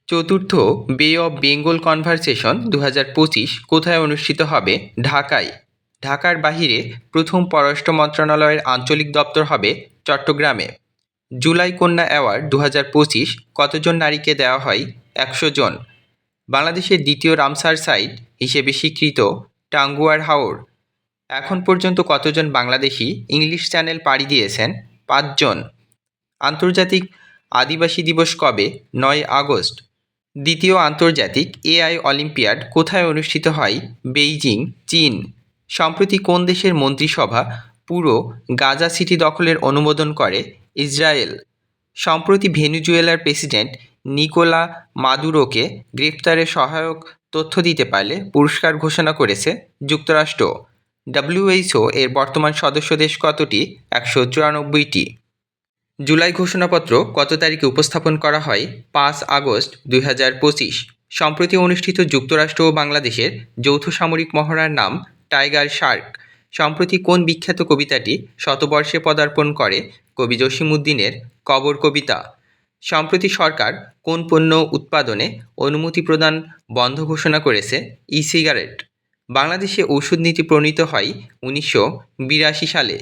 চতুর্থ বে of Bengal conversation 2025 কোথায় অনুষ্ঠিত হবে? ঢাকায়। ঢাকার বাহিরে প্রথম পররাষ্ট্র মন্ত্রণালয়ের আঞ্চলিক দপ্তর হবে চট্টগ্রামে। জুলাই কন্যা অ্যাওয়ার্ড 2025 কতজন নারীকে দেওয়া হয়? 100 জন। বাংলাদেশের দ্বিতীয় রামসার সাইট হিসেবে স্বীকৃত টাঙ্গুয়ার হাওর। এখন পর্যন্ত কতজন বাংলাদেশি ইংলিশ চ্যানেল পাড়ি দিয়েছেন? 5 জন। আন্তর্জাতিক আদিবাসী দিবস কবে? 9 আগস্ট। দ্বিতীয় আন্তর্জাতিক এআই অলিম্পিয়াড কোথায় অনুষ্ঠিত হয়? বেইজিং, চীন। সম্প্রতি কোন দেশের মন্ত্রিসভা পুরো গাজা সিটি দখলের অনুমোদন করে? ইসরায়েল। সম্প্রতি ভেনেজুয়েলার প্রেসিডেন্ট নিকোলা মাদুরোকে গ্রেপ্তারে সহায়ক তথ্য দিতে পারলে পুরস্কার ঘোষণা করেছে যুক্তরাষ্ট্র। WHO এর বর্তমান সদস্য দেশ কতটি? 194টি। জুলাই ঘোষণাপত্র কত তারিখে উপস্থাপন করা হয়? 5 আগস্ট 2025। সম্প্রতি অনুষ্ঠিত যুক্তরাষ্ট্র ও বাংলাদেশের যৌথ সামরিক মহড়ার নাম টাইগার শার্ক। সম্প্রতি কোন বিখ্যাত কবিতাটি শতবর্ষে পদার্পণ করে? কবি জসিমউদ্দিনের কবর কবিতা। সম্প্রতি সরকার কোন পণ্য উৎপাদনে অনুমতি প্রদান বন্ধ ঘোষণা করেছে? E cigarette. বাংলাদেশে ওষুধ নীতি প্রণীত হয় 1982 সালে।